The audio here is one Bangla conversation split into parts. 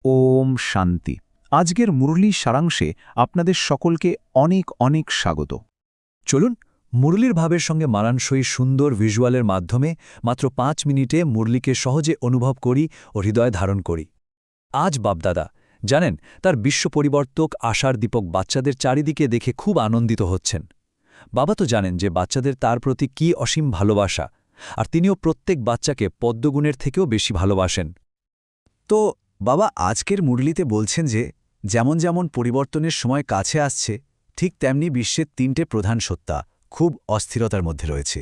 ওম শান্তি। আজকের মুরলীর সারাংশে আপনাদের সকলকে অনেক অনেক স্বাগত। চলুন মুরলীর ভাবের সঙ্গে মানানসই সুন্দর ভিজুয়ালের মাধ্যমে মাত্র 5 মিনিটে মুরলীকে সহজে অনুভব করি ও হৃদয়ে ধারণ করি। আজ বাপদাদা জানেন, তার বিশ্ব পরিবর্তক আশার দীপক বাচ্চাদের চারিদিকে দেখে খুব আনন্দিত হচ্ছেন। বাবা তো জানেন যে বাচ্চাদের তার প্রতি কী অসীম ভালোবাসা, আর তিনিও প্রত্যেক বাচ্চাকে পদ্মগুণের থেকেও বেশি ভালোবাসেন। তো বাবা আজকের মুরলিতে বলছেন যে যেমন যেমন পরিবর্তনের সময় কাছে আসছে, ঠিক তেমনি বিশ্বের 3টে প্রধান সত্তা খুব অস্থিরতার মধ্যে রয়েছে।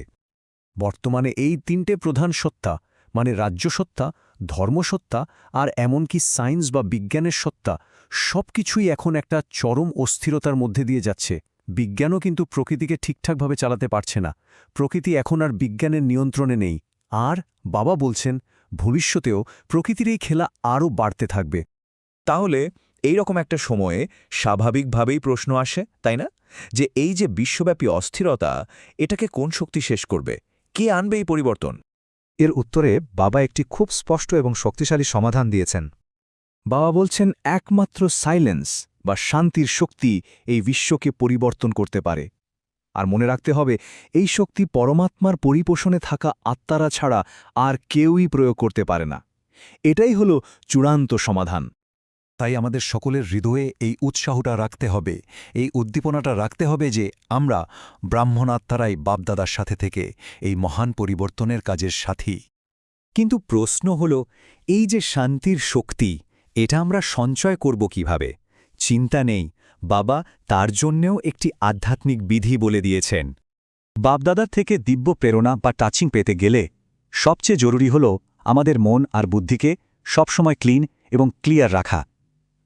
বর্তমানে এই 3টে প্রধান সত্তা মানে রাজ্যসত্তা, ধর্মসত্তা আর এমনকি সায়েন্স বা বিজ্ঞানের সত্তা সবকিছুই এখন একটা চরম অস্থিরতার মধ্যে দিয়ে যাচ্ছে। বিজ্ঞানও কিন্তু প্রকৃতিকে ঠিকঠাকভাবে চালাতে পারছে না। প্রকৃতি এখন আর বিজ্ঞানের নিয়ন্ত্রণে নেই। আর বাবা বলছেন ভবিষ্যতেও প্রকৃতির এই খেলা আরও বাড়তে থাকবে। তাহলে এই রকম একটা সময়ে স্বাভাবিকভাবেই প্রশ্ন আসে, তাই না, যে এই যে বিশ্বব্যাপী অস্থিরতা, এটাকে কোন শক্তি শেষ করবে? কে আনবে এই পরিবর্তন? এর উত্তরে বাবা একটি খুব স্পষ্ট এবং শক্তিশালী সমাধান দিয়েছেন। বাবা বলছেন একমাত্র সাইলেন্স বা শান্তির শক্তি এই বিশ্বকে পরিবর্তন করতে পারে। আর মনে রাখতে হবে, এই শক্তি পরমাত্মার পরিপোষণে থাকা আত্মারা ছাড়া আর কেউই প্রয়োগ করতে পারে না। এটাই হল চূড়ান্ত সমাধান। তাই আমাদের সকলের হৃদয়ে এই উৎসাহটা রাখতে হবে, এই উদ্দীপনাটা রাখতে হবে যে আমরা ব্রাহ্মণ আত্মারাই বাপদাদার সাথে থেকে এই মহান পরিবর্তনের কাজের সাথী। কিন্তু প্রশ্ন হল, এই যে শান্তির শক্তি, এটা আমরা সঞ্চয় করব কিভাবে? চিন্তা নেই, বাবা তার জন্যেও একটি আধ্যাত্মিক বিধি বলে দিয়েছেন। বাপদাদার থেকে দিব্য প্রেরণা বা টাচিং পেতে গেলে সবচেয়ে জরুরি হল আমাদের মন আর বুদ্ধিকে সবসময় ক্লিন এবং ক্লিয়ার রাখা।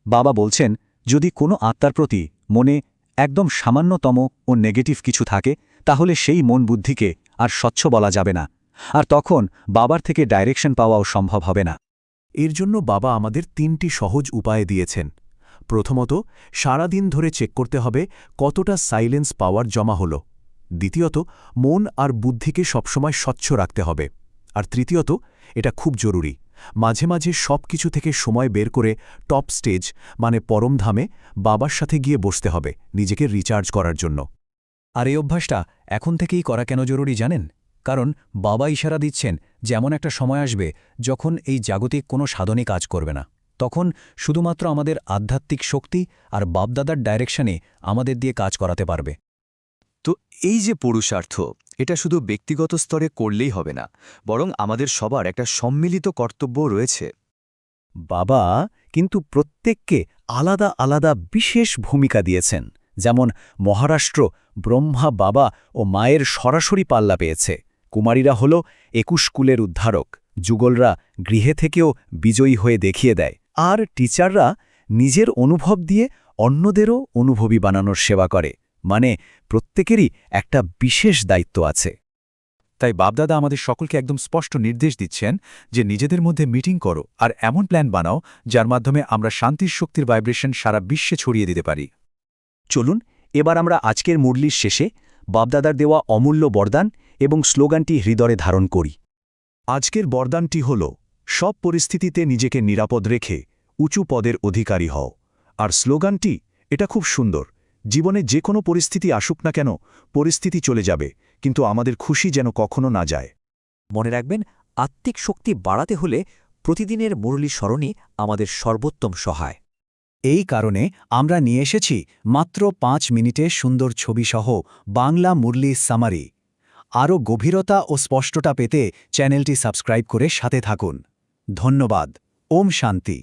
বাবা বলছেন, যদি কোনো আত্মার প্রতি মনে একদম সামান্যতম ও নেগেটিভ কিছু থাকে, তাহলে সেই মন বুদ্ধিকে আর স্বচ্ছ বলা যাবে না, আর তখন বাবার থেকে ডাইরেকশন পাওয়াও সম্ভব হবে না। এর জন্য বাবা আমাদের 3টি সহজ উপায় দিয়েছেন। প্রথমত, সারাদিন ধরে চেক করতে হবে কতটা সাইলেন্স পাওয়ার জমা হল। দ্বিতীয়ত, মন আর বুদ্ধিকে সবসময় স্বচ্ছ রাখতে হবে। আর তৃতীয়ত, এটা খুব জরুরি, মাঝে মাঝে সব কিছু থেকে সময় বের করে টপ স্টেজ মানে পরমধামে বাবার সাথে গিয়ে বসতে হবে, নিজেকে রিচার্জ করার জন্য। আর এই অভ্যাসটা এখন থেকেই করা কেন জরুরি জানেন? কারণ বাবা ইশারা দিচ্ছেন যে এমন একটা সময় আসবে যখন এই জাগতিক কোনো সাধনই কাজ করবে না। তখন শুধুমাত্র আমাদের আধ্যাত্মিক শক্তি আর বাপদাদার ডাইরেকশনে আমাদের দিয়ে কাজ করাতে পারবে। তো এই যে পুরুষার্থ, এটা শুধু ব্যক্তিগত স্তরে করলেই হবে না, বরং আমাদের সবার একটা সম্মিলিত কর্তব্য রয়েছে। বাবা কিন্তু প্রত্যেককে আলাদা আলাদা বিশেষ ভূমিকা দিয়েছেন। যেমন মহারাষ্ট্র ব্রহ্মা বাবা ও মায়ের সরাসরি পাল্লা পেয়েছে, কুমারীরা হল 21 কুলের উদ্ধারক, যুগলরা গৃহে থেকেও বিজয়ী হয়ে দেখিয়ে দেয়, আর টিচাররা নিজের অনুভব দিয়ে অন্যদেরও অনুভবী বানানোর সেবা করে। মানে প্রত্যেকেরই একটা বিশেষ দায়িত্ব আছে। তাই বাপদাদা আমাদের সকলকে একদম স্পষ্ট নির্দেশ দিচ্ছেন যে নিজেদের মধ্যে মিটিং করো আর এমন প্ল্যান বানাও যার মাধ্যমে আমরা শান্তির শক্তির ভাইব্রেশন সারা বিশ্বে ছড়িয়ে দিতে পারি। চলুন এবার আমরা আজকের মুরলির শেষে বাপদাদার দেওয়া অমূল্য বরদান এবং স্লোগানটি হৃদয়ে ধারণ করি। আজকের বরদানটি হল, সব পরিস্থিতিতে নিজেকে নিরাপদ রেখে উঁচু পদের অধিকারী হও। আর স্লোগানটি এটা খুব সুন্দর, জীবনে যে কোনো পরিস্থিতি আসুক না কেন, পরিস্থিতি চলে যাবে, কিন্তু আমাদের খুশি যেন কখনো না যায়। মনে রাখবেন, আত্মিক শক্তি বাড়াতে হলে প্রতিদিনের মুরলী স্মরণই আমাদের সর্বোত্তম সহায়। এই কারণে আমরা নিয়ে এসেছি মাত্র 5 মিনিটে সুন্দর ছবিসহ বাংলা মুরলি সামারি। আরও গভীরতা ও স্পষ্টতা পেতে চ্যানেলটি সাবস্ক্রাইব করে সাথে থাকুন। ধন্যবাদ। ওম শান্তি।